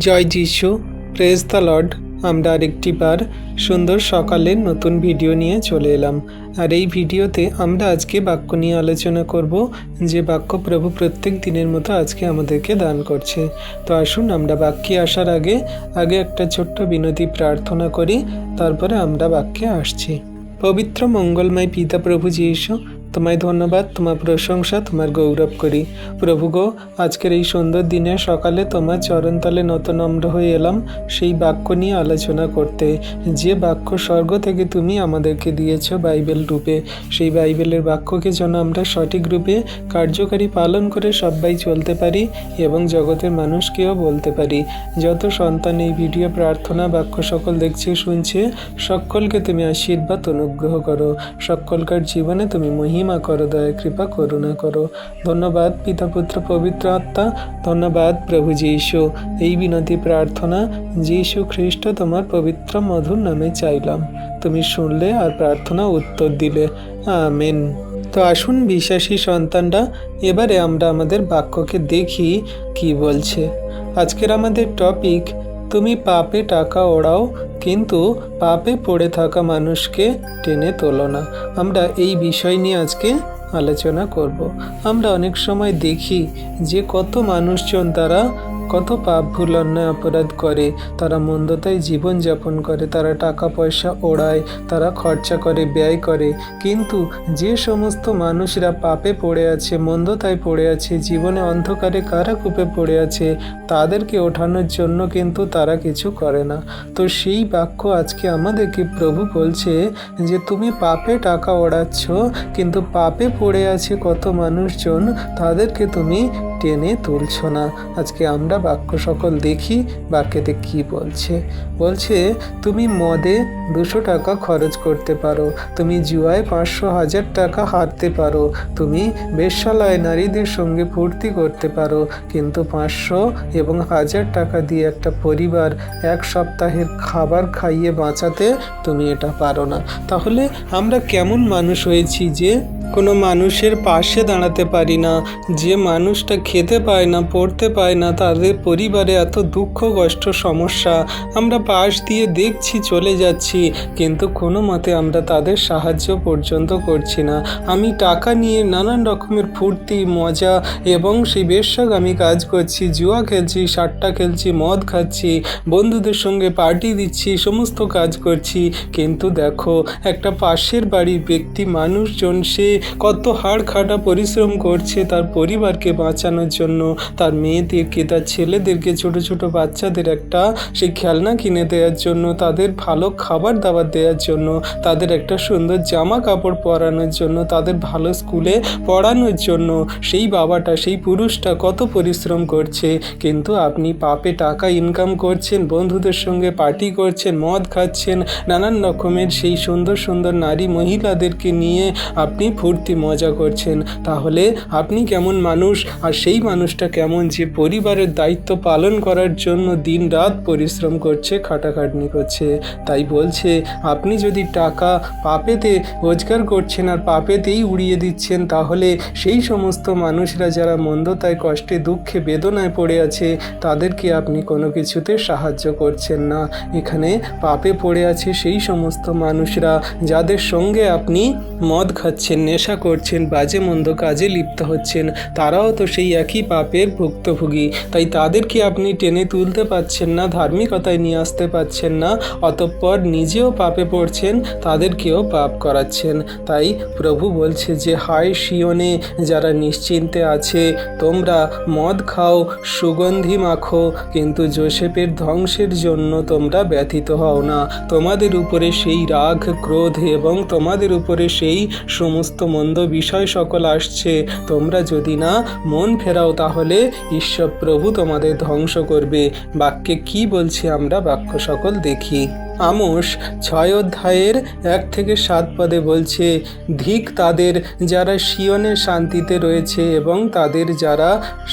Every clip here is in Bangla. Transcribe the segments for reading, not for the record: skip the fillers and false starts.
জয় যিশু, প্রেজ দ্য লর্ড। আমরা আরেকটি বার সুন্দর সকালের নতুন ভিডিও নিয়ে চলে এলাম। আর এই ভিডিওতে আমরা আজকে বাক্য নিয়ে আলোচনা করব, যে বাক্য প্রভু প্রত্যেক দিনের মতো আজকে আমাদেরকে দান করছে। তো আসুন আমরা বাক্যে আসার আগে একটা ছোট্ট বিনতি প্রার্থনা করি, তারপরে আমরা বাক্যে আসছি। পবিত্র মঙ্গলময় পিতা প্রভু যিশু, তোমায় ধন্যবাদ, তোমার প্রশংসা, তোমার গৌরব করি। প্রভু গো, আজকের এই সুন্দর দিনে সকালে তোমার চরণতলে নতনম্র হয়ে এলাম সেই বাক্য নিয়ে আলোচনা করতে, যে বাক্য স্বর্গ থেকে তুমি আমাদেরকে দিয়েছ বাইবেল রূপে। সেই বাইবেলের বাক্যকে যেন আমরা সঠিক রূপে কার্যকারী পালন করে সবাই চলতে পারি এবং জগতের মানুষকেও বলতে পারি। যত সন্তান এই ভিডিও প্রার্থনা বাক্য সকল দেখছে শুনছে, সকলকে তুমি আশীর্বাদ অনুগ্রহ করো, সকলকার জীবনে তুমি মহিমা করো, দয়া কৃপা করুণা করো। ধন্যবাদ পিতা পুত্র পবিত্র আত্মা, ধন্যবাদ প্রভু যিশু। এই বিনতি প্রার্থনা যিশু খ্রিস্ট তোমার পবিত্র মধুর নামে চাইলাম, তুমি শুনলে আর প্রার্থনা উত্তর দিলে, আমেন। তো আসুন বিশ্বাসী সন্তানরা, এবারে আমরা আমাদের বাক্যকে দেখি কি বলছে। আজকের আমাদের টপিক, তুমি পাপে টাকা ওড়াও কিন্তু পাপে পড়ে থাকা মানুষকে টেনে তোলো না। আমরা এই বিষয় নিয়ে আজকে আলোচনা করব। আমরা অনেক সময় দেখি যে কত মানুষজন তারা কত পাপ ভুল অন্যায় অপরাধ করে, তারা মন্দতায় জীবনযাপন করে, তারা টাকা পয়সা ওড়ায়, তারা খরচা করে, ব্যয় করে। কিন্তু যে সমস্ত মানুষরা পাপে পড়ে আছে, মন্দতায় পড়ে আছে, জীবনে অন্ধকারে কারাকূপে পড়ে আছে, তাদেরকে ওঠানোর জন্য কিন্তু তারা কিছু করে না। তো সেই বাক্য আজকে আমাদেরকে প্রভু বলছে যে তুমি পাপে টাকা ওড়াচ্ছ, কিন্তু পাপে পড়ে আছে কত মানুষজন, তাদেরকে তুমি টেনে তুলছ না। আজকে আমরা বাক্য সকল দেখি বাক্যেতে কি বলছে। বলছে তুমি মদে 200 টাকা খরচ করতে পারো, তুমি জুয়ায় 500,000 টাকা হারতে পারো, তুমি বেশ্যালয়ে নারীদের সঙ্গে ফুর্তি করতে পারো, কিন্তু 500 এবং 1000 টাকা দিয়ে একটা পরিবার এক সপ্তাহের খাবার খাইয়ে বাঁচাতে তুমি এটা পারো না। তাহলে আমরা কেমন মানুষ হয়েছি যে কোনো মানুষের পাশে দাঁড়াতে পারি না, যে মানুষটা খেতে পায় না, পড়তে পায় না, তাদের পরিবারে এত দুঃখ কষ্ট সমস্যা, আমরা পাশ দিয়ে দেখছি চলে যাচ্ছি, কিন্তু কোনো মতে আমরা তাদের সাহায্য পর্যন্ত করছি না। আমি টাকা নিয়ে নানান রকমের ফুর্তি মজা এবং সেই বেশ্যাগামী কাজ করছি, জুয়া খেলছি, সাট্টা খেলছি, মদ খাচ্ছি, বন্ধুদের সঙ্গে পার্টি দিচ্ছি, সমস্ত কাজ করছি, কিন্তু দেখো একটা পাশের বাড়ির ব্যক্তি মানুষজন সে কত হাড় খাটা পরিশ্রম করছে তার পরিবারকে বাঁচানোর জন্য, তার মেয়েদেরকে, তার ছেলেদেরকে, ছোট ছোট বাচ্চাদের একটা সেই খেলনা কিনে দেওয়ার জন্য, তাদের ভালো খাবার দাবার দেওয়ার জন্য, তাদের একটা সুন্দর জামা কাপড় পরানোর জন্য, তাদের ভালো স্কুলে পড়ানোর জন্য সেই বাবাটা, সেই পুরুষটা কত পরিশ্রম করছে। কিন্তু আপনি পাপে টাকা ইনকাম করছেন, বন্ধুদের সঙ্গে পার্টি করছেন, মদ খাচ্ছেন, নানান রকমের সেই সুন্দর সুন্দর নারী মহিলাদেরকে নিয়ে আপনি ফুর্তি মজা করছেন। তাহলে আপনি কেমন মানুষ, আর সেই মানুষটা কেমন যে পরিবারের দায়িত্ব পালন করার জন্য দিন রাত পরিশ্রম করছে, খাটাখাটনি করছে। তাই বলছে আপনি যদি টাকা পাপেতে রোজগার করছেন আর পাপেতেই উড়িয়ে দিচ্ছেন, তাহলে সেই সমস্ত মানুষরা যারা মন্দতায় কষ্টে দুঃখে বেদনায় পড়ে আছে, তাদেরকে আপনি কোনো কিছুতে সাহায্য করছেন না। এখানে পাপে পড়ে আছে সেই সমস্ত মানুষরা যাদের সঙ্গে আপনি মদ খাচ্ছেন, নেশা করছেন, বাজে মন্দ কাজে লিপ্ত হচ্ছেন, তারাও তো সেই একই পাপের ভুক্তভোগী। তাই তাদেরকে আপনি টেনে তুলতে পারছেন না, ধার্মিকতায় নিয়ে আসতে পারছেন না, অতঃপর নিজেও পাপে পড়ছেন, তাদেরকেও পাপ করাচ্ছেন। তাই প্রভু বলছে যে হায় সিয়নে যারা নিশ্চিন্তে আছে, তোমরা মদ খাও, সুগন্ধি মাখো, কিন্তু যোসেফের ধ্বংসের জন্য তোমরা ব্যথিত হও না। তোমাদের উপরে সেই রাগ ক্রোধ এবং তোমাদের উপরে সেই সমস্ত মন্দ বিষয় সকল আসছে, তোমরা যদি না মন ফেরাও তাহলে ঈশ্বর প্রভু তোমাদের ধ্বংস করবে। বাক্যে কি বলছে আমরা বাক্য সকল দেখি। আমোস 6 অধ্যায়ের 1 থেকে 7 পদে বলছে, ধিক তাদের যারা সিয়নে শান্তিতে রয়েছে এবং তাদের যারা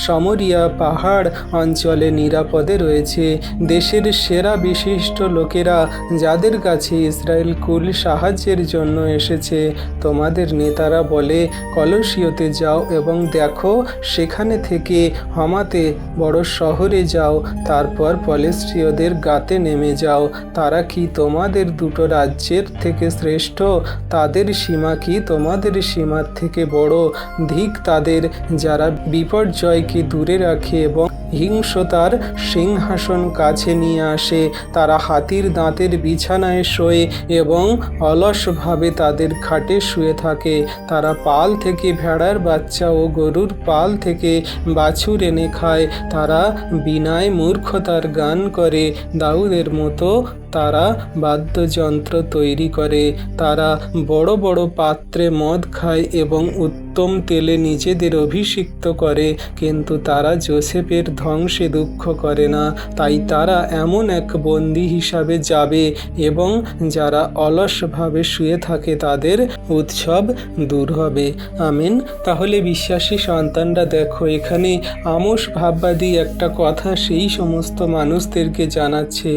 সমরিয়া পাহাড় অঞ্চলে নিরাপদে রয়েছে। দেশের সেরা বিশিষ্ট লোকেরা যাদের কাছে ইসরায়েল কুল সাহায্যের জন্য এসেছে, তোমাদের নেতারা বলে, কলসিওতে যাও এবং দেখো, সেখানে থেকে হামাতে বড় শহরে যাও, তারপর পলেস্টীয়দের গাতে নেমে যাও। তারা কি তোমাদের দুটো রাজ্যের থেকে শ্রেষ্ঠ? তাদের সীমা কি তোমাদের সীমার থেকে বড়? ধিক তাদের যারা বিপর্যয়কে দূরে রাখে এবং হিংসতার সিংহাসন কাছে নিয়ে আসে। তারা হাতির দাঁতের বিছানায় শোয় এবং অলসভাবে তাদের খাটে শুয়ে থাকে। তারা পাল থেকে ভেড়ার বাচ্চা ও গরুর পাল থেকে বাছুর এনে খায়। তারা বিনায় মূর্খতার গান করে, দাউদের মতো তারা বাদ্যযন্ত্র তৈরি করে। তারা বড় বড় পাত্রে মদ খায় এবং উত্তম তেলে নিজেদের অভিষিক্ত করে, কিন্তু তারা যোসেফের ধ্বংসে দুঃখ করে না। তাই তারা এমন এক বন্দী হিসাবে যাবে এবং যারা অলসভাবে শুয়ে থাকে তাদের উৎসব দূর হবে। আমিন। তাহলে বিশ্বাসী সন্তানরা দেখো, এখানে আমোস ভাববাদী একটা কথা সেই সমস্ত মানুষদেরকে জানাচ্ছে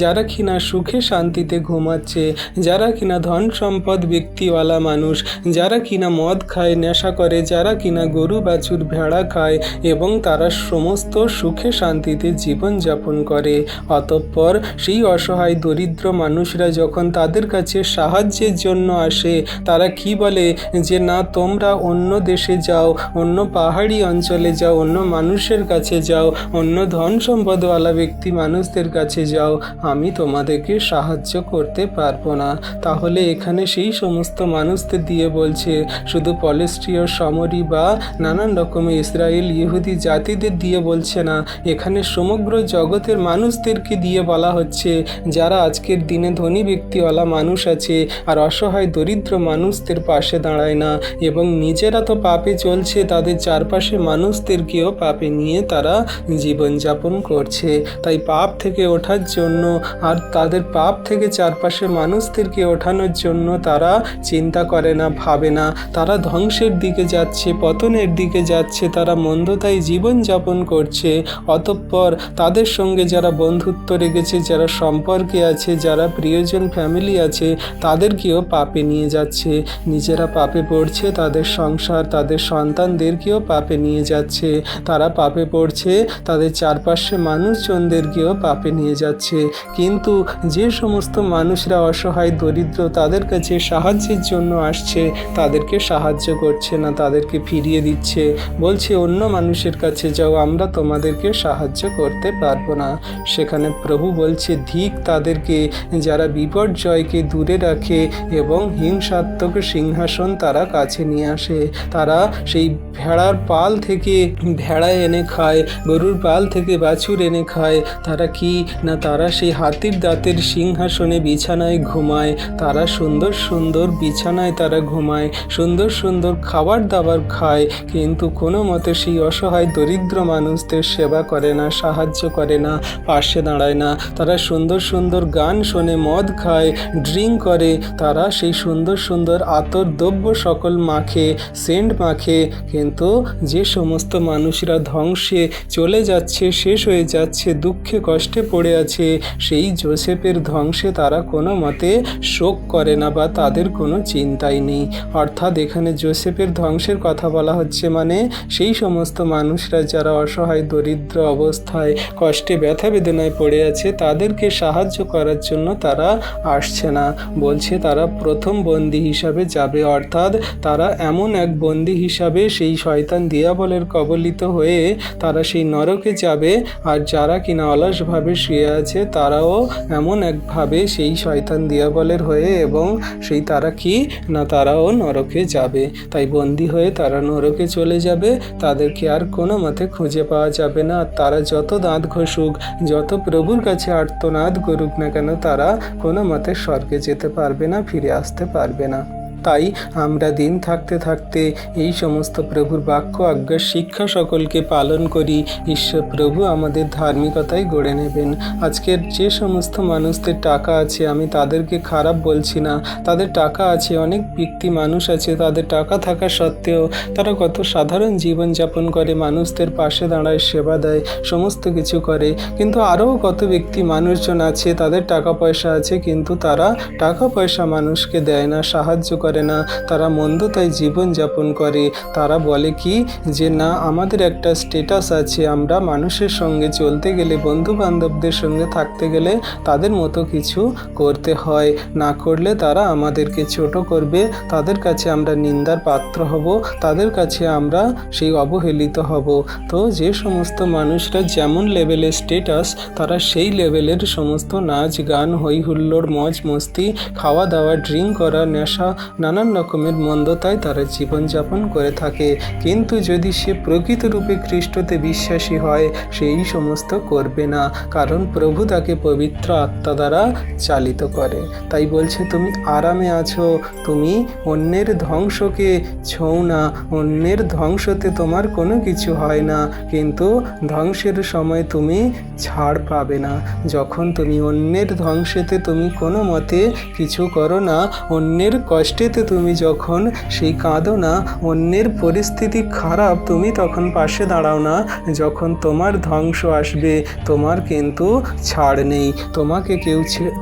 যারা কিনা সুখে শান্তিতে ঘুমাচ্ছে, যারা কিনা ধন সম্পদ ব্যক্তিওয়ালা মানুষ, যারা কিনা মদ খায়, নেশা করে, যারা কিনা গরু বাছুর ভেড়া খায় এবং তারা সমস্ত সুখে শান্তিতে জীবনযাপন করে। অতঃপর সেই অসহায় দরিদ্র মানুষরা যখন তাদের কাছে সাহায্যের জন্য আসে, তারা কি বলে যে না, তোমরা অন্য দেশে যাও, অন্য পাহাড়ি অঞ্চলে যাও, অন্য মানুষের কাছে যাও, অন্য ধন সম্পদওয়ালা ব্যক্তি মানুষদের কাছে যাও, আমি তোমাদেরকে সাহায্য করতে পারবো না। তাহলে এখানে সেই সমস্ত মানুষদের দিয়ে বলছে, শুধু পলেস্টীয় সমরি বা নানান রকমের ইসরায়েল ইহুদি জাতিদের দিয়ে বলছে না, এখানে সমগ্র জগতের মানুষদেরকে দিয়ে বলা হচ্ছে, যারা আজকের দিনে ধনী ব্যক্তিওয়ালা মানুষ আছে আর অসহায় দরিদ্র মানুষদের পাশে দাঁড়ায় না এবং নিজেরা তো পাপে চলছে, তাদের চারপাশে মানুষদেরকেও পাপে নিয়ে তারা জীবনযাপন করছে। তাই পাপ থেকে ওঠার জন্য আর তাদের পাপ থেকে চারপাশে মানুষদেরকে ওঠানোর জন্য তারা চিন্তা করে না, ভাবে না। তারা ধ্বংসের দিকে যাচ্ছে, পতনের দিকে যাচ্ছে, তারা মন্দতায় জীবনযাপন করছে। অতঃপর তাদের সঙ্গে যারা বন্ধুত্ব রেখেছে, যারা সম্পর্কে আছে, যারা প্রিয়জন ফ্যামিলি আছে, তাদেরকেও পাপে নিয়ে যাচ্ছে। নিজেরা পাপে পড়ছে, তাদের সংসার, তাদের সন্তানদেরকেও পাপে নিয়ে যাচ্ছে। তারা পাপে পড়ছে, তাদের চারপাশে মানুষজনদেরকেও পাপে নিয়ে যাচ্ছে। কিন্তু যে সমস্ত মানুষরা অসহায় দরিদ্র, তাদের কাছে সাহায্যের জন্য আসছে, তাদেরকে সাহায্য করছে না, তাদেরকে ফিরিয়ে দিচ্ছে, বলছে অন্য মানুষের কাছে যাও, আমরা তোমাদেরকে সাহায্য করতে পারবো না। সেখানে প্রভু বলছে, ধিক তাদেরকে যারা বিপর্যয়কে দূরে রাখে এবং হিংসাত্মক সিংহাসন তারা কাছে নিয়ে আসে। তারা সেই ভেড়ার পাল থেকে ভেড়া এনে খায়, গরুর পাল থেকে বাছুর এনে খায়। তারা কি না, তারা সেই হাতির দাঁতের সিংহাসনে বিছানায় ঘুমায়। তারা সুন্দর সুন্দর বিছানায় তারা ঘুমায়, সুন্দর সুন্দর খাবার দাবার খায়, কিন্তু কোনো মতে সেই অসহায় দরিদ্র মানুষদের সেবা করে না, সাহায্য করে না, পাশে দাঁড়ায় না। তারা সুন্দর সুন্দর গান শোনে, মদ খায়, ড্রিঙ্ক করে। তারা সেই সুন্দর সুন্দর আতর দ্রব্য সকল মাখে, সেন্ট মাখে, কিন্তু যে সমস্ত মানুষরা ধ্বংসে চলে যাচ্ছে, শেষ হয়ে যাচ্ছে, দুঃখে কষ্টে পড়ে আছে, সেই যোসেফের ধ্বংসে তারা কোনো মতে শোক করে না বা তাদের কোনো চিন্তাই নেই। অর্থাৎ এখানে যোসেফের ধ্বংসের কথা বলা হচ্ছে, মানে সেই সমস্ত মানুষরা যারা অসহায় দরিদ্র অবস্থায় কষ্টে ব্যথা বেদনায় পড়ে আছে, তাদেরকে সাহায্য করার জন্য তারা আসছে না। বলছে তারা প্রথম বন্দী হিসাবে যাবে, অর্থাৎ তারা এমন এক বন্দী হিসাবে সেই শয়তান দিয়াবলের কবলিত হয়ে তারা সেই নরকে যাবে। আর যারা কিনা অলসভাবে শুয়ে আছে, তারাও এমন একভাবে সেই শয়তান দিয়াবলের হয়ে এবং সেই তারা কি না, তারাও নরকে যাবে। তাই বন্দী হয়ে তারা নরকে চলে যাবে, তাদেরকে আর কোনো মতে খুঁজে পাওয়া যাবে না। আর তারা যত দাঁত ঘষুক, যত প্রভুর কাছে আর্তনাদ করুক না কেন, তারা কোনো মতে স্বর্গে যেতে পারবে না, ফিরে আসতে পারবে না। তাই আমরা দিন থাকতে থাকতে এই সমস্ত প্রভুর বাক্য আজ্ঞা শিক্ষা সকলকে পালন করি। ঈশ্বর প্রভু আমাদের ধার্মিকতায় গড়ে নেবেন। আজকের যে সমস্ত মানুষদের টাকা আছে, আমি তাদেরকে খারাপ বলছি না, তাদের টাকা আছে, অনেক ব্যক্তি মানুষ আছে তাদের টাকা থাকা সত্ত্বেও তারা কত সাধারণ জীবনযাপন করে, মানুষদের পাশে দাঁড়ায়, সেবা দেয়, সমস্ত কিছু করে। কিন্তু আরও কত ব্যক্তি মানুষজন আছে তাদের টাকা পয়সা আছে কিন্তু তারা টাকা পয়সা মানুষকে দেয় না, সাহায্য করে না, তারা মন্দতায় জীবনযাপন করে। তারা বলে কি যে না, আমাদের একটা স্ট্যাটাস আছে, আমরা মানুষের সঙ্গে চলতে গেলে, বন্ধু বান্ধবদের সঙ্গে থাকতে গেলে তাদের মতো কিছু করতে হয়, না করলে তারা আমাদেরকে ছোট করবে, তাদের কাছে আমরা নিন্দার পাত্র হব, তাদের কাছে আমরা সেই অবহেলিত হব। তো যে সমস্ত মানুষরা যেমন লেভেলের স্ট্যাটাস, তারা সেই লেভেলের সমস্ত নাচ গান, হই হুল্লোড়, মজ মস্তি, খাওয়া দাওয়া, ড্রিঙ্ক করা, নেশা, নানান রকমের মন্দতায় তারা জীবনযাপন করে থাকে। কিন্তু যদি সে প্রকৃত রূপে খ্রিস্টতে বিশ্বাসী হয়, সেই সমস্ত করবে না, কারণ প্রভু তাকে পবিত্র আত্মা দ্বারা চালিত করে। তাই বলছে তুমি আরামে আছো, তুমি অন্যের ধ্বংসকে ছৌ না, অন্যের ধ্বংসতে তোমার কোনো কিছু হয় না, কিন্তু ধ্বংসের সময় তুমি ছাড় পাবে না। যখন তুমি অন্যের ধ্বংসেতে তুমি কোনো মতে কিছু করো না, অন্যের কষ্টেতে তুমি যখন সেই কাঁদো না, অন্যের পরিস্থিতি খারাপ তুমি তখন পাশে দাঁড়াও না, যখন তোমার ধ্বংস আসবে তোমার কিন্তু ছাড় নেই,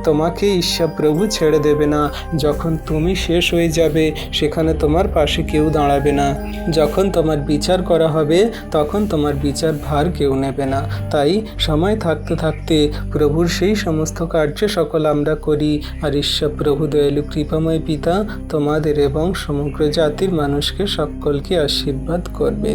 তোমাকে ঈশ্বর প্রভু ছেড়ে দেবে না। যখন তুমি শেষ হয়ে যাবে সেখানে তোমার পাশে কেউ দাঁড়াবে না, যখন তোমার বিচার করা হবে তখন তোমার বিচার ভার কেউ নেবে না। তাই সময় থাকতে থাকতে প্রভুর সেই সমস্ত কার্য সকল আমরা করি। আর ঈশ্বর প্রভু দয়ালু কৃপাময় পিতা তোমাদের এবং সমগ্র জাতির মানুষকে সকলকে আশীর্বাদ করবে।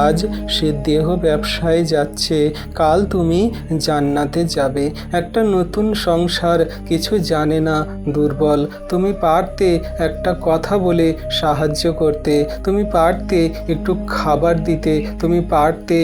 আজ সে দেহ ব্যবসায় যাচ্ছে, কাল তুমি জান্নাতে যাবে। একটা নতুন সংসার, কিছু জানে না, দুর্বল, তুমি পারতে একটা কথা বলে সাহায্য করতে, তুমি পারতে একটু খাবার দিতে, তুমি পারতে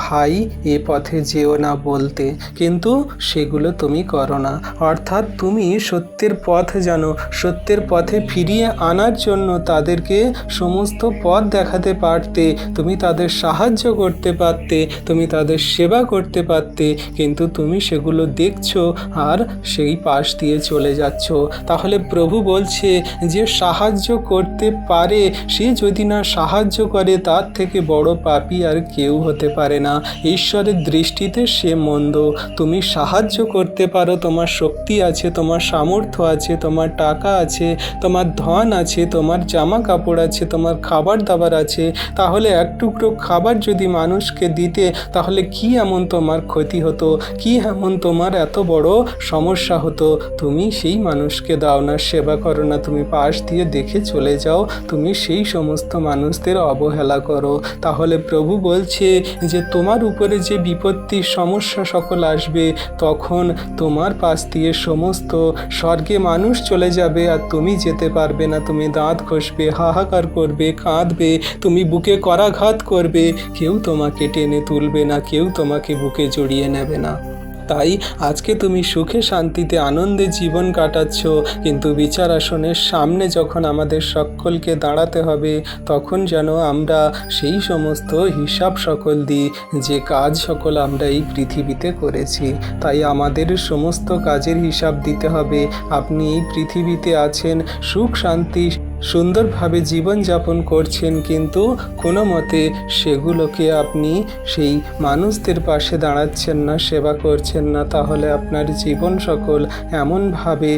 ভাই এ পথে যেও না বলতে, কিন্তু সেগুলো তুমি করো না। অর্থাৎ তুমি সত্যের পথ জানো, সত্যের পথে ফিরিয়ে আনার জন্য তাদেরকে সমস্ত পথ দেখাতে পারতে, তুমি তাদের সাহায্য করতে পারতে, তুমি তাদের সেবা করতে পারতে, কিন্তু তুমি সেগুলো দেখছো আর সেই পাশ দিয়ে চলে যাচ্ছ। তাহলে প্রভু বলছে যে সাহায্য করতে পারে, সে যদি না সাহায্য করে তার থেকে বড় পাপী আর কেউ হতে পারে না। ঈশ্বরের দৃষ্টিতে সে মন্দ। তুমি সাহায্য করতে পারো, তোমার শক্তি আছে, তোমার সামর্থ্য আছে, তোমার টাকা আছে, তোমার ধন আছে, তোমার জামা কাপড় আছে, তোমার খাবার দাবার আছে, তাহলে এক টুকরো খাবার যদি মানুষকে দিতে তাহলে কি এমন তোমার ক্ষতি হতো, কি এমন তোমার এত বড় সমস্যা হতো? তুমি সেই মানুষকে দাও না, সেবা করো না, তুমি পাশ দিয়ে দেখে চলে যাও, তুমি সেই সমস্ত মানুষদের অবহেলা করো। তাহলে প্রভু বলছে যে তোমার উপরে যে বিপত্তি সমস্যা সকল আসবে, তখন তোমার পাশ দিয়ে সমস্ত স্বর্গে মানুষ চলে যাবে আর তুমি যেতে পারবে না। তুমি দাঁত ঘষবে, হাহাকার করবে, কাঁদবে, তুমি বুকে করাঘাত করবে, কেউ তোমাকে টেনে তুলবে না, কেউ তোমাকে বুকে জড়িয়ে নেবে না। তাই আজকে তুমি সুখে শান্তিতে আনন্দে জীবন কাটাচ্ছ, কিন্তু বিচার আসনের সামনে যখন আমাদের সকলকে দাঁড়াতে হবে তখন যেন আমরা সেই সমস্ত হিসাব সকল দিই যে কাজ সকল আমরা এই পৃথিবীতে করেছি। তাই আমাদের সমস্ত কাজের হিসাব দিতে হবে। আপনি এই পৃথিবীতে আছেন, সুখ শান্তি সুন্দরভাবে জীবনযাপন করছেন, কিন্তু কোনো মতে সেগুলোকে আপনি সেই মানুষদের পাশে দাঁড়াচ্ছেন না, সেবা করছেন না, তাহলে আপনার জীবন সকল এমনভাবে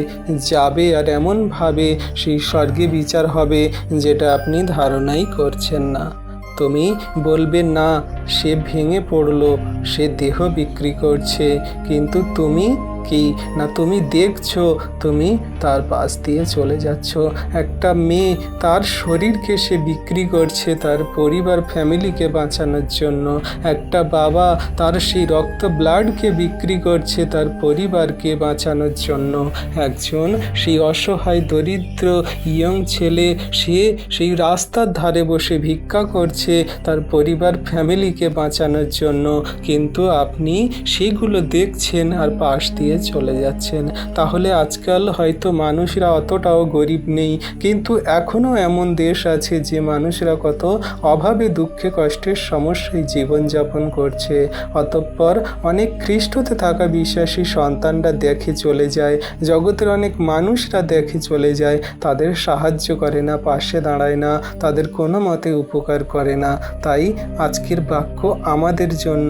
যাবে আর এমনভাবে সেই স্বর্গে বিচার হবে যেটা আপনি ধারণাই করছেন না। তুমি বলবে না সে ভেঙে পড়লো, সে দেহ বিক্রি করছে, কিন্তু তুমি কি না, তুমি দেখছো, তুমি তার পাশ দিয়ে চলে যাচ্ছ। একটা মেয়ে তার শরীরকে সে বিক্রি করছে তার পরিবার ফ্যামিলিকে বাঁচানোর জন্য, একটা বাবা তার সেই রক্ত ব্লাডকে বিক্রি করছে তার পরিবারকে বাঁচানোর জন্য, একজন সেই অসহায় দরিদ্র ইয়ং ছেলে সে সেই রাস্তার ধারে বসে ভিক্ষা করছে তার পরিবার ফ্যামিলিকে বাঁচানোর জন্য, কিন্তু আপনি সেগুলো দেখছেন আর পাশ দিয়ে চলে যাচ্ছেন। তাহলে আজকাল হয়তো মানুষরা অতটাও গরিব নেই, কিন্তু এখনও এমন দেশ আছে যে মানুষরা কত অভাবে দুঃখে কষ্টের সমস্যায় জীবনযাপন করছে। অতঃপর অনেক খ্রিস্টতে থাকা বিশ্বাসী সন্তানরা দেখে চলে যায়, জগতের অনেক মানুষরা দেখে চলে যায়, তাদের সাহায্য করে না, পাশে দাঁড়ায় না, তাদের কোনো মতে উপকার করে না। তাই আজকের বাক্য আমাদের জন্য,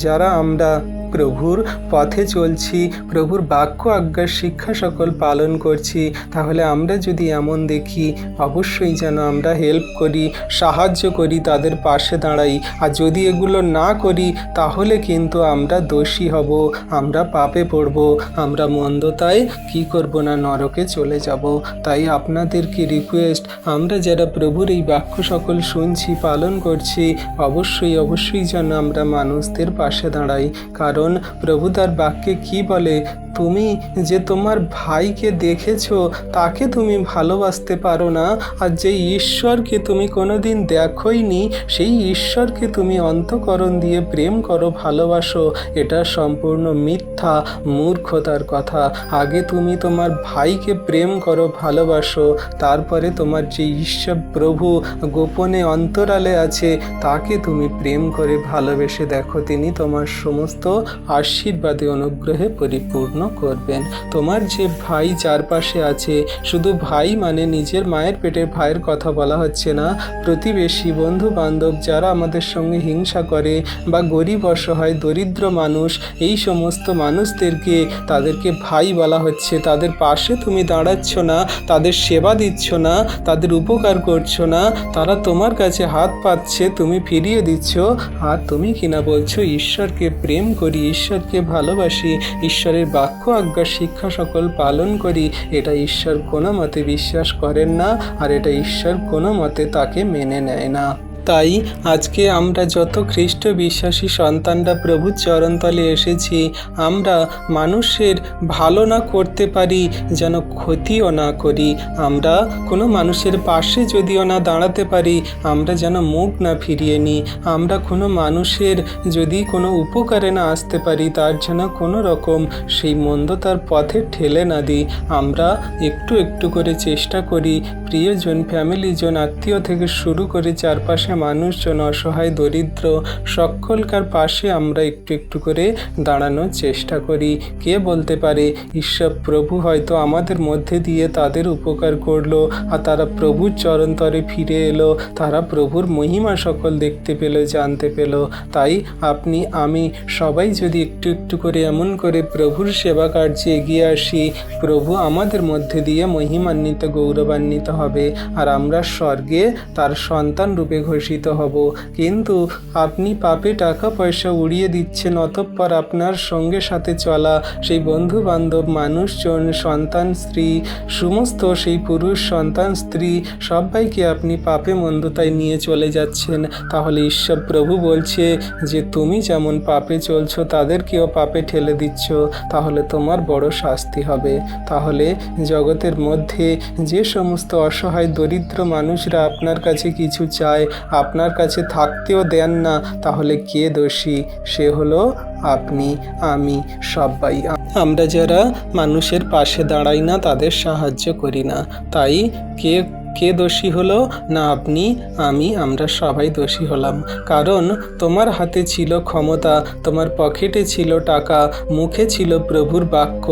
যারা আমরা প্রভুর পথে চলছি, প্রভুর বাক্য আজ্ঞার শিক্ষা সকল পালন করছি, তাহলে আমরা যদি এমন দেখি, অবশ্যই যেন আমরা হেল্প করি, সাহায্য করি, তাদের পাশে দাঁড়াই। আর যদি এগুলো না করি তাহলে কিন্তু আমরা দোষী হব, আমরা পাপে পড়ব, আমরা মন্দতায় কি করব না, নরকে চলে যাব। তাই আপনাদেরকে রিকোয়েস্ট, আমরা যারা প্রভুর এই বাক্য সকল শুনছি, পালন করছি, অবশ্যই যেন আমরা মানুষদের পাশে দাঁড়াই। কারণ প্রভু তার বাক্যে কি বলে, তুমি যে তোমার ভাইকে দেখেছো তাকে তুমি ভালোবাসতে পারো না, আর যে ঈশ্বরকে তুমি কোনোদিন দেখোইনি সেই ঈশ্বরকে তুমি অন্তঃকরণ দিয়ে প্রেম করো, ভালোবাসো, এটা সম্পূর্ণ মিথ্যা, মূর্খতার কথা। আগে তুমি তোমার ভাইকে প্রেম করো, ভালোবাসো, তারপরে তোমার যে ঈশ্বর প্রভু গোপনে অন্তরালে আছে তাকে তুমি প্রেম করে ভালোবেসে দেখো, তিনি তোমার সমস্ত আশীর্বাদে অনুগ্রহে পরিপূর্ণ করবেন। তোমার যে ভাই চারপাশে আছে, শুধু ভাই মানে নিজের মায়ের পেটের ভাইয়ের কথা বলা হচ্ছে না, প্রতিবেশী, বন্ধু বান্ধব যারা আমাদের সঙ্গে হিংসা করে বা গরিব অসহায় দরিদ্র মানুষ, এই সমস্ত মানুষদেরকে তাদেরকে ভাই বলা হচ্ছে। তাদের পাশে তুমি দাঁড়াচ্ছ না, তাদের সেবা দিচ্ছ না, তাদের উপকার করছো না, তারা তোমার কাছে হাত পাতছে, তুমি ফিরিয়ে দিচ্ছ, আর তুমি কিনা বলছো ঈশ্বরকে প্রেম করি, ঈশ্বরকে ভালোবাসি, ঈশ্বরের বাক্য আজ্ঞা শিক্ষা সকল পালন করি। এটা ঈশ্বর কোনো মতে বিশ্বাস করেন না, আর এটা ঈশ্বর কোনো মতে তাকে মেনে নেয় না। তাই আজকে আমরা যত খ্রিস্ট বিশ্বাসী সন্তানরা প্রভুর চরণতলে এসেছি, আমরা মানুষের ভালো না করতে পারি, যেন ক্ষতিও না করি। আমরা কোনো মানুষের পাশে যদিও না দাঁড়াতে পারি, আমরা যেন মুখ না ফিরিয়ে নিই। আমরা কোনো মানুষের যদি কোনো উপকারে না আসতে পারি, তার যেন কোনো রকম সেই মন্দতার পথে ঠেলে না দিই। আমরা একটু একটু করে চেষ্টা করি, প্রিয়জন, ফ্যামিলিজন, আত্মীয় থেকে শুরু করে চারপাশে মানুষজন, অসহায় দরিদ্র সকলকার পাশে আমরা একটু একটু করে দাঁড়ানোর চেষ্টা করি। কে বলতে পারে ঈশ্বর প্রভু হয়তো আমাদের মধ্যে দিয়ে তাদের উপকার করলো, আর তারা প্রভুর চরণতরে ফিরে এলো, তারা প্রভুর মহিমা সকল দেখতে পেল, জানতে পেল। তাই আপনি, আমি সবাই যদি একটু একটু করে এমন করে প্রভুর সেবা কার্যে এগিয়ে আসি, প্রভু আমাদের মধ্যে দিয়ে মহিমান্বিত, গৌরবান্বিত হবে, আর আমরা স্বর্গে তার সন্তান রূপে ঘোষিত হব। কিন্তু আপনি পাপে টাকা পয়সা উড়িয়ে দিচ্ছেন, অতঃপর আপনার সঙ্গে সাথে চলা সেই বন্ধু বান্ধব, মানুষজন, সন্তান, স্ত্রী, সমস্ত সেই পুরুষ সন্তান, স্ত্রী, সবাইকে আপনি পাপে মন্দতায় নিয়ে চলে যাচ্ছেন। তাহলে ঈশ্বর প্রভু বলছে যে তুমি যেমন পাপে চলছো, তাদেরকেও পাপে ঠেলে দিচ্ছ, তাহলে তোমার বড় শাস্তি হবে। তাহলে জগতের মধ্যে যে সমস্ত অসহায় দরিদ্র মানুষরা আপনার কাছে কিছু চায়, আপনার কাছে থাকতেও দেন না, তাহলে কে দোষী? সে হলো আপনি, আমি, সবাই। আমরা যারা মানুষের পাশে দাঁড়াই না, তাদের সাহায্য করি না, তাই কে দোষী হলো? না আপনি, আমি, আমরা সবাই দোষী হলাম। কারণ তোমার হাতে ছিল ক্ষমতা, তোমার পকেটে ছিল টাকা, মুখে ছিল প্রভুর বাক্য,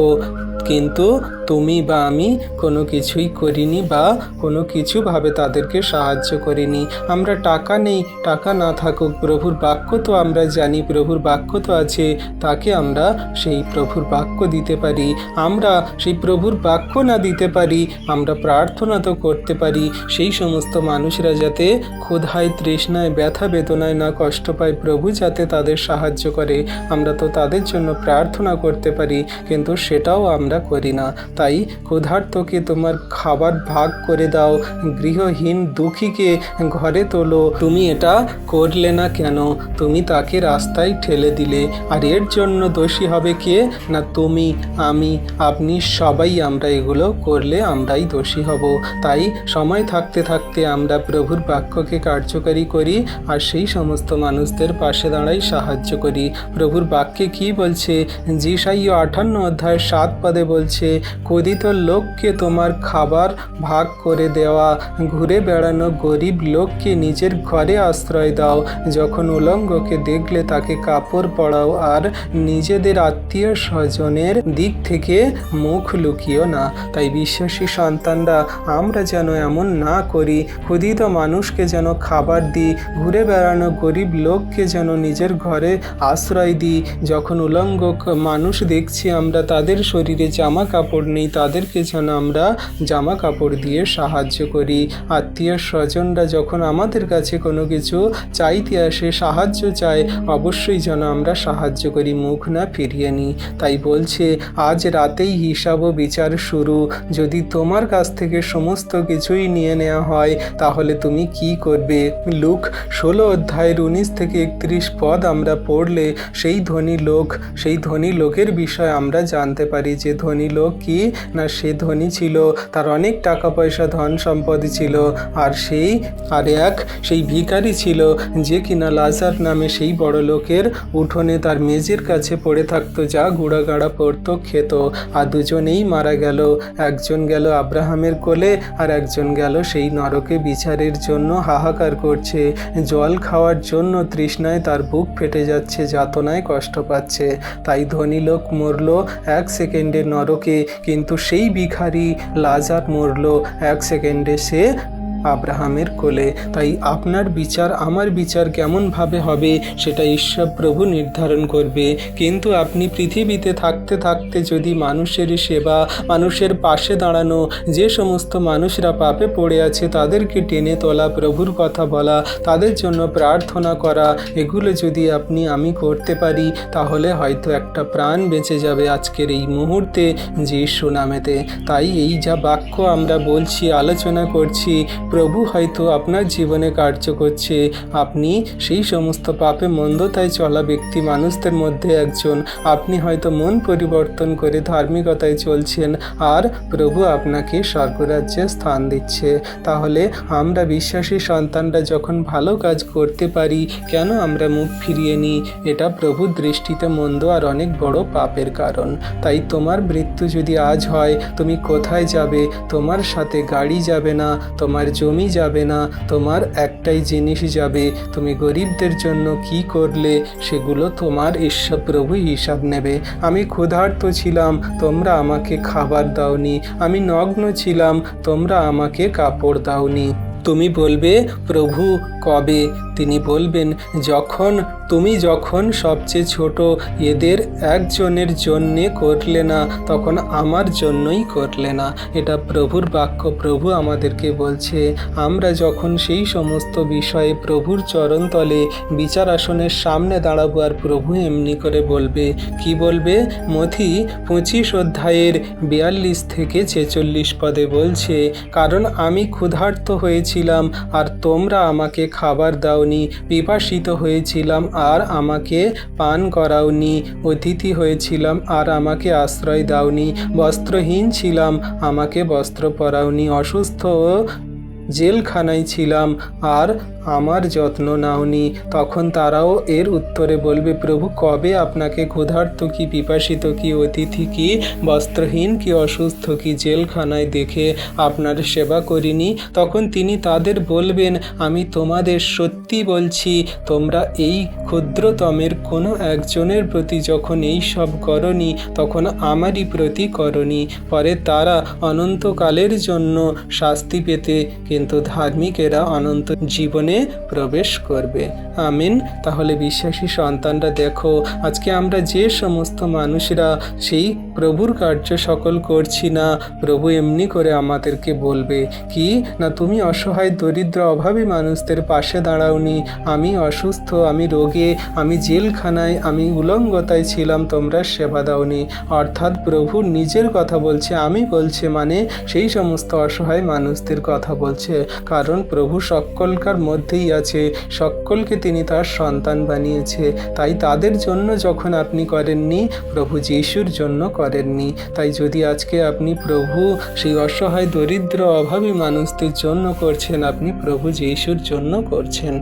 কিন্তু তুমি বা আমি কোনো কিছুই করিনি, বা কোনো কিছুভাবে তাদেরকে সাহায্য করিনি। আমরা টাকা নেই, টাকা না থাকুক, প্রভুর বাক্য তো আমরা জানি, প্রভুর বাক্য তো আছে, তাকে আমরা সেই প্রভুর বাক্য দিতে পারি। আমরা সেই প্রভুর বাক্য না দিতে পারি, আমরা প্রার্থনা তো করতে পারি সেই সমস্ত মানুষরা যাতে ক্ষুধায়, তৃষ্ণায়, ব্যথা বেদনায় না কষ্ট পায়, প্রভু যাতে তাদের সাহায্য করে, আমরা তো তাদের জন্য প্রার্থনা করতে পারি, কিন্তু সেটাও আমরা করি না। তাই ক্ষুধার্তকে তোমার খাবার ভাগ করে দাও, গৃহহীন দুঃখীকে ঘরে তোলো। তুমি এটা করলে না কেন? তুমি তাকে রাস্তায় ঠেলে দিলে। আর এর জন্য দোষী হবে কে? না তুমি, আমি, আপনি, সবাই আমরা এগুলো করলে আমরাই দোষী হব। তাই সময় থাকতে থাকতে আমরা প্রভুর বাক্যকে কার্যকারী করি আর সেই সমস্ত মানুষদের পাশে দাঁড়াই, সাহায্য করি। প্রভুর বাক্যে কি বলছে? যিশাই 58 অধ্যায় 7 পদে বলছে, ক্ষুধিত লোককে তোমার খাবার ভাগ করে দেওয়া, ঘুরে বেড়ানো গরিব লোককে নিজের ঘরে আশ্রয় দাও, যখন উলঙ্গকে দেখলে তাকে কাপড় পরাও, আর নিজেদের আত্মীয় স্বজনের দিক থেকে মুখ লুকিও না। তাই বিশ্বাসী সন্তানরা আমরা যেন এমন না করি, ক্ষুধিত মানুষকে যেন খাবার দিই, ঘুরে বেড়ানো গরিব লোককে যেন নিজের ঘরে আশ্রয় দিই। যখন উলঙ্গ মানুষ দেখছি আমরা, তাদের শরীরে জামা কাপড় নেই, তাদেরকে যেন আমরা জামা কাপড় দিয়ে সাহায্য করি। আত্মীয় স্বজনরা যখন আমাদের কাছে কোনো কিছু চাইতে আসে, সাহায্য চায়, অবশ্যই যেন আমরা সাহায্য করি, মুখ না ফিরিয়ে নিই। তাই বলছে আজ রাতেই হিসাব ও বিচার শুরু। যদি তোমার কাছ থেকে সমস্ত কিছুই নিয়ে নেওয়া হয় তাহলে তুমি কি করবে? লুক 16 অধ্যায়ের 19 থেকে 31 পদ আমরা পড়লে সেই ধনী লোকের বিষয়ে আমরা জানতে পারি যে ধনী লোক কি না, সে ধনী ছিল, তার অনেক টাকা পয়সা ধন সম্পদ ছিল। আর সেই ভিখারি ছিল যে কিনা লাজার নামে সেই বড় লোকের উঠোনে তার মেজের কাছে পড়ে থাকতো, যা গুঁড়াগাড়া পড়তো, খেত। আর দুজনেই মারা গেল। একজন গেল আব্রাহামের কোলে আর একজন গেল সেই নরকে বিচারের জন্য হাহাকার করছে। জল খাওয়ার জন্য তৃষ্ণায় তার বুক ফেটে যাচ্ছে, যাতনায় কষ্ট পাচ্ছে। তাই ধনী লোক মরল 1 সেকেন্ডে নরকে, কিন্তু সেই ভিখারি লাজার মরল 1 সেকেন্ডে সে আব্রাহামের কোলে। তাই আপনার বিচার আমার বিচার কেমনভাবে হবে সেটা ঈশ্বর প্রভু নির্ধারণ করবে। কিন্তু আপনি পৃথিবীতে থাকতে থাকতে যদি মানুষের সেবা, মানুষের পাশে দাঁড়ানো, যে সমস্ত মানুষরা পাপে পড়ে আছে তাদেরকে টেনে তোলা, প্রভুর কথা বলা, তাদের জন্য প্রার্থনা করা, এগুলো যদি আমি করতে পারি তাহলে হয়তো একটা প্রাণ বেঁচে যাবে আজকের এই মুহূর্তে যিশু নামেতে। তাই এই যা বাক্য আমরা বলছি, আলোচনা করছি, প্রভু হয়তো আপনার জীবনে কার্য করছে। আপনি সেই সমস্ত পাপে মন্দতায় চলা ব্যক্তি মানুষদের মধ্যে একজন। আপনি হয়তো মন পরিবর্তন করে ধার্মিকতায় চলছেন আর প্রভু আপনাকে স্বর্গরাজ্যে স্থান দিচ্ছে। তাহলে আমরা বিশ্বাসী সন্তানরা যখন ভালো কাজ করতে পারি, কেন আমরা মুখ ফিরিয়ে নিই? এটা প্রভুর দৃষ্টিতে মন্দ আর অনেক বড় পাপের কারণ। তাই তোমার মৃত্যু যদি আজ হয়, তুমি কোথায় যাবে? তোমার সাথে গাড়ি যাবে না, তোমার জমি যাবে না, তোমার একটাই জিনিস যাবে, তুমি গরিবদের জন্য কি করলে সেগুলো তোমার ঈশ্বর প্রভু হিসাব নেবে। আমি ক্ষুধার্ত ছিলাম, তোমরা আমাকে খাবার দাওনি। আমি নগ্ন ছিলাম, তোমরা আমাকে কাপড় দাওনি। তুমি বলবে প্রভু কবে? তিনি বলবেন তুমি যখন সবচেয়ে ছোট এদের একজনের জন্যে করলে না, তখন আমার জন্যই করলে না। এটা প্রভুর বাক্য, প্রভু আমাদেরকে বলছে। আমরা যখন সেই সমস্ত বিষয়ে প্রভুর চরণতলে বিচার আসনের সামনে দাঁড়াবো আর প্রভু এমনি করে বলবে, কি বলবে? মথি 25 অধ্যায়ের 42 থেকে 46 পদে বলছে, কারণ আমি ক্ষুধার্ত হয়েছিলাম আর তোমরা আমাকে খাবার দাওনি, পিপাসিত হয়েছিলাম আর আমাকে পান করাওনি, অতিথি হয়েছিলাম আর আমাকে আশ্রয় দাওনি, বস্ত্রহীন ছিলাম, আমাকে বস্ত্র পরাওনি, অসুস্থ জেলখানায় ছিলাম আর আমার যত্ন নাওনি। তখন তারাও এর উত্তরে বলবে, প্রভু কবে আপনাকে ক্ষুধার্ত কি, পিপাসিত কি, অতিথি কি, বস্ত্রহীন কি, অসুস্থ কি, জেলখানায় দেখে আপনার সেবা করিনি? তখন তিনি তাদের বলবেন, আমি তোমাদের সত্যি বলছি, তোমরা এই ক্ষুদ্রতমের কোনো একজনের প্রতি যখন এই সব করনি, তখন আমারই প্রতি করনি। পরে তারা অনন্তকালের জন্য শাস্তি পেতে, কিন্তু ধার্মিকেরা অনন্ত জীবনে প্রবেশ করবে। আমিন। তাহলে বিশ্বাসী সন্তানরা দেখো, আজকে আমরা যে সমস্ত মানুষরা সেই প্রভুর কার্য সকল করছি না, প্রভু এমনি করে আমাদেরকে বলবে কি না, তুমি অসহায় দরিদ্র অভাবী মানুষদের পাশে দাঁড়াওনি, আমি অসুস্থ, আমি রোগে, আমি জেলখানায়, আমি উলঙ্গতায় ছিলাম, তোমরা সেবা দাওনি। অর্থাৎ প্রভু নিজের কথা বলছে, আমি বলছে, মানে সেই সমস্ত অসহায় মানুষদের কথা বলছে। কারণ প্রভু সকলকার মধ্যেই আছে, সকলকে তিনি তার সন্তান বানিয়েছে। তাই তাদের জন্য যখন আপনি করেননি, প্রভু যিশুর জন্য করেননি। তাই যদি আজকে আপনি প্রভু সেই অসহায় দরিদ্র অভাবী মানুষদের জন্য করছেন, আপনি প্রভু যিশুর জন্য করছেন।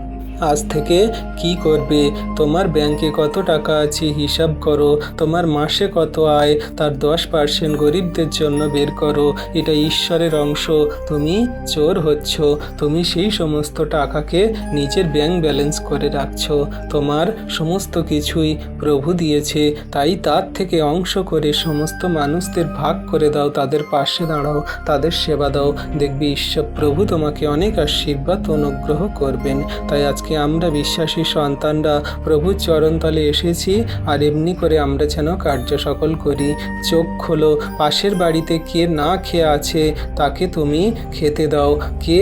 আজ থেকে কি করবে, তোমার ব্যাংকে কত টাকা আছে হিসাব করো, তোমার মাসে কত আয় তার 10% গরিবদের জন্য বের করো। এটা ঈশ্বরের অংশ। তুমি চোর হচ্ছ, তুমি সেই সমস্ত টাকাকে নিজের ব্যাংক ব্যালেন্স করে রাখছো। তোমার সমস্ত কিছুই প্রভু দিয়েছে, তাই তার থেকে অংশ করে সমস্ত মানুষদের ভাগ করে দাও, তাদের পাশে দাঁড়াও, তাদের সেবা দাও। দেখবে ঈশ্বর প্রভু তোমাকে অনেক আশীর্বাদ অনুগ্রহ করবেন। তাই আজকে আমরা বিশ্বাসী সন্তানরা প্রভুর চরণতলে এসেছি, আর এমনি করে আমরা যেন কার্য সকল করি। চোখ খোলো, পাশের বাড়িতে কে না খেয়ে আছে তাকে তুমি খেতে দাও, কে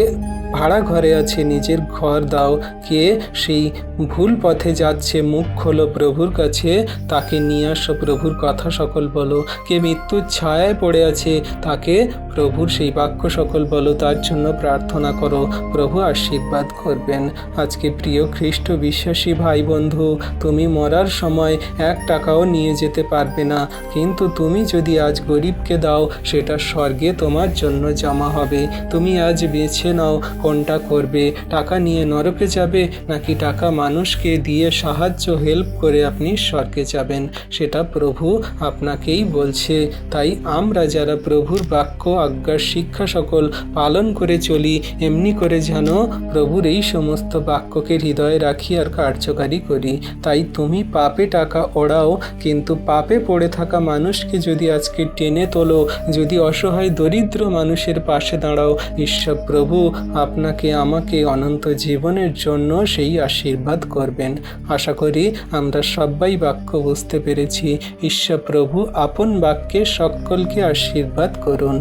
ভাড়া ঘরে আছে নিজের ঘর দাও, কে সেই ভুল পথে যাচ্ছে মুখ খোলো প্রভুর কাছে, তাকে নিয়ে আসো, প্রভুর কথা সকল বলো। কে মৃত্যুর ছায়ায় পড়ে আছে তাকে প্রভুর সেই বাক্য সকল বলো, তার জন্য প্রার্থনা করো, প্রভু আশীর্বাদ করবেন। আজকে প্রিয় খ্রিস্ট বিশ্বাসী ভাই বন্ধু, তুমি মরার সময় 1 টাকাও নিয়ে যেতে পারবে না, কিন্তু তুমি যদি আজ গরিবকে দাও, সেটা স্বর্গে তোমার জন্য জমা হবে। তুমি আজ বেছে নাও কোনটা করবে, টাকা নিয়ে নরকে যাবে নাকি টাকা মানুষকে দিয়ে সাহায্য হেল্প করে আপনি স্বর্গে যাবেন, সেটা প্রভু আপনাকেই বলছে। তাই আমরা যারা প্রভুর বাক্য আজ্ঞার শিক্ষা সকল পালন করে চলি, এমনি করে যেন প্রভুর এই সমস্ত বাক্যকে হৃদয়ে রাখি আর কার্যকারী করি। তাই তুমি পাপে টাকা ওড়াও, কিন্তু পাপে পড়ে থাকা মানুষকে যদি আজকে টেনে তোলো, যদি অসহায় দরিদ্র মানুষের পাশে দাঁড়াও, ঈশ্বর প্রভু আপনাকে আমাকে অনন্ত জীবনের জন্য সেই আশীর্বাদ করবেন। আশা করি আমরা সবাই বাক্য বুঝতে পেরেছি। ঈশ্বর প্রভু আপন বাক্যে সকলকে আশীর্বাদ করুন।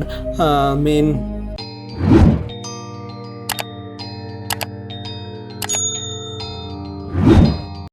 আমেন।